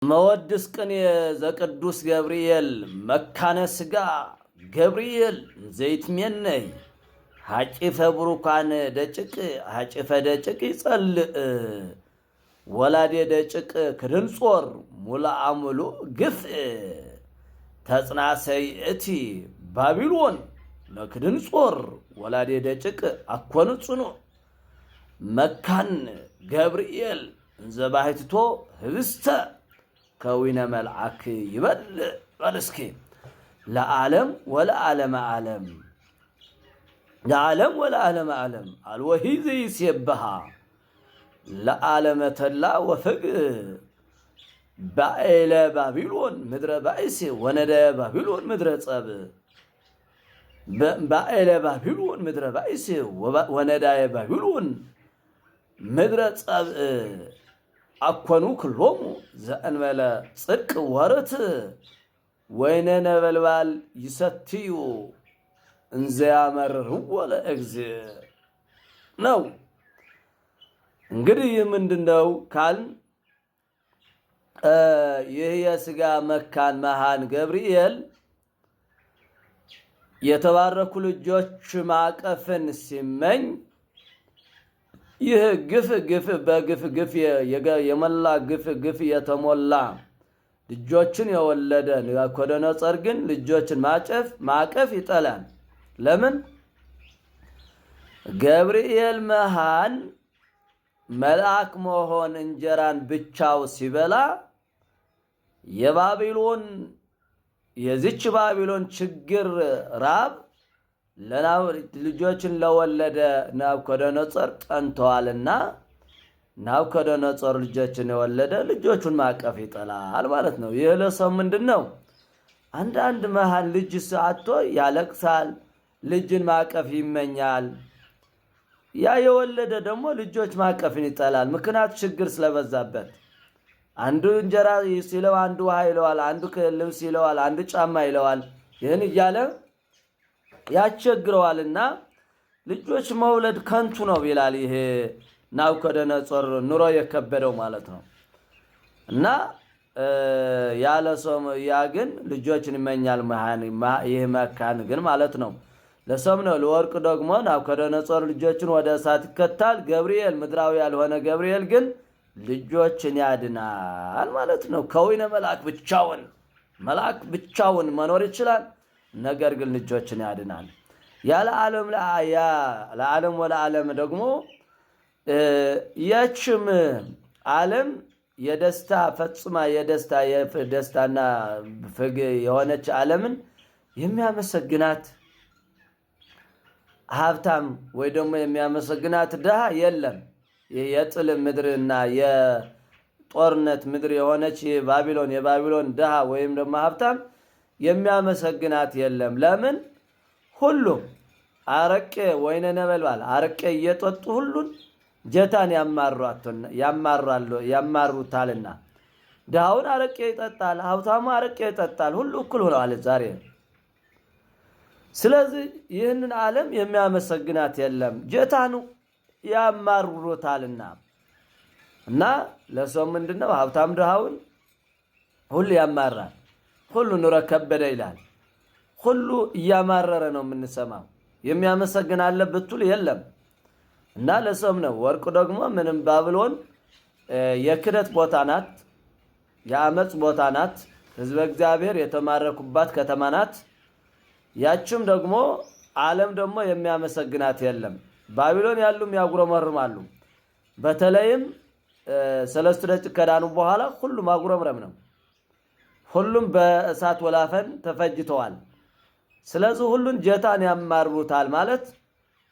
መወድስ ቅኔ ዘቅዱስ ገብርኤል መካነ ሥጋ ገብርኤል ዘይትሜነይ ሐጪፈ ብሩካን ደጭቅ ሐጪፈ ደጭቅ ይጸልእ ወላዴ ደጭቅ ክድንጾር ሙላአሙሉ ግፍእ ተጽናሰይ እቲ ባቢሎን ለክድንጾር ወላዴ ደጭቅ አኮኑ ጽኑ መካን ገብርኤል እንዘባሕቲቶ ህብስተ ከዊነ መልአክ ይበልዕ በልስኪ ለዓለም ወለዓለመ ዓለም ለዓለም ወለዓለመ ዓለም አልወሂ ዘይሴብሃ ለዓለመ ተላ ወፍግ ባኤለ ባቢሎን ምድረ ባይሴ ወነደ ባቢሎን ምድረ ጸብ ባኤለ ባቢሎን ምድረ ባይሴ ወነዳየ ባቢሎን ምድረ ጸብ አኮኑ ክሎሙ ዘእንበለ ጽድቅ ወርት ወይነ ነበልባል ይሰትዩ እንዘያመርርዎ ለእግዚእ ነው። እንግዲህ ይህ ምንድነው ካልን ይህ የሥጋ መካን መሃን ገብርኤል የተባረኩ ልጆች ማቀፍን ሲመኝ ይህ ግፍ በግፍ የመላ ግፍ የተሞላ ልጆችን የወለደ ናቡከደነፆር ግን ልጆችን ማቀፍ ይጠላል። ለምን? ገብርኤል መሃን መልአክ መሆን እንጀራን ብቻው ሲበላ የባቢሎን የዚች ባቢሎን ችግር ራብ ልጆችን ለወለደ ናቡከደነፆር ጠንተዋልና ናቡከደነፆር ልጆችን የወለደ ልጆቹን ማቀፍ ይጠላል ማለት ነው። ይህ ለሰው ምንድነው? አንዳንድ መሃን ልጅ አጥቶ ያለቅሳል፣ ልጅን ማቀፍ ይመኛል። ያ የወለደ ደግሞ ልጆች ማቀፍን ይጠላል። ምክንያት ችግር ስለበዛበት አንዱ እንጀራ ሲለው አንዱ ውሃ ይለዋል፣ አንዱ ልብስ ይለዋል፣ አንዱ ጫማ ይለዋል። ይህን እያለ ያስቸግረዋልና ልጆች መውለድ ከንቱ ነው ይላል። ይሄ ናቡከደነፆር ኑሮ የከበደው ማለት ነው። እና ያለ ሰው ያ ግን ልጆችን ይመኛል። ይህ መካን ግን ማለት ነው ለሰም ነው። ለወርቅ ደግሞ ናቡከደነፆር ልጆችን ወደ እሳት ይከታል። ገብርኤል ምድራዊ ያልሆነ ገብርኤል ግን ልጆችን ያድናል ማለት ነው። ከወይነ መልአክ ብቻውን መኖር ይችላል። ነገር ግን ልጆችን ያድናል። ያለ ለዓለም ወለዓለም ደግሞ ያችም ዓለም የደስታ ፈጽማ የደስታና ፍግ የሆነች ዓለምን የሚያመሰግናት ሀብታም ወይ ደግሞ የሚያመሰግናት ድሃ የለም። የጥል ምድርና የጦርነት ምድር የሆነች የባቢሎን ድሃ ወይም ደግሞ ሀብታም የሚያመሰግናት የለም። ለምን? ሁሉም አረቄ ወይነ ነበልባል አረቄ እየጠጡ ሁሉን ጀታን ያማሩታልና ድሃውን አረቄ ይጠጣል፣ ሀብታሙ አረቄ ይጠጣል። ሁሉ እኩል ሆነዋል ዛሬ። ስለዚህ ይህንን ዓለም የሚያመሰግናት የለም፣ ጀታኑ ያማሩታልና። እና ለሰው ምንድነው? ሀብታም ድሃውን ሁሉ ያማራል። ሁሉ ኑሮ ከበደ ይላል። ሁሉ እያማረረ ነው የምንሰማው። የሚያመሰግን አለ ብትል የለም። እና ለሰው ነው። ወርቁ ደግሞ ምንም ባቢሎን የክደት ቦታ ናት፣ የአመጽ ቦታ ናት። ህዝበ እግዚአብሔር የተማረኩባት ከተማ ናት። ያችም ደግሞ ዓለም ደግሞ የሚያመሰግናት የለም። ባቢሎን ያሉም ያጉረመርማሉ። በተለይም ሰለስቱ ደቂቅ ከዳኑ በኋላ ሁሉም ማጉረምረም ነው። ሁሉም በእሳት ወላፈን ተፈጅተዋል። ስለዚህ ሁሉን ጀታን ያማሩታል ማለት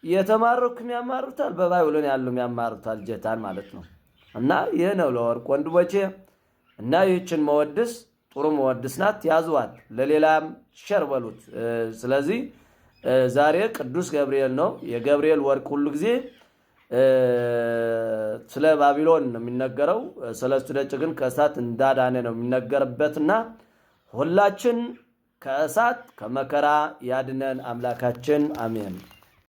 የተማረኩም ያማሩታል፣ በባቢሎን ያሉም ያማሩታል ጀታን ማለት ነው። እና ይህ ነው ለወርቅ ወንድሞቼ። እና ይህችን መወድስ ጥሩ መወድስ ናት፣ ያዙዋት፣ ለሌላም ሸር በሉት። ስለዚህ ዛሬ ቅዱስ ገብርኤል ነው። የገብርኤል ወርቅ ሁሉ ጊዜ ስለ ባቢሎን ነው የሚነገረው። ሰለስቱ ደቂቅ ግን ከእሳት እንዳዳነ ነው የሚነገርበትና ሁላችን ከእሳት ከመከራ ያድነን አምላካችን አሜን።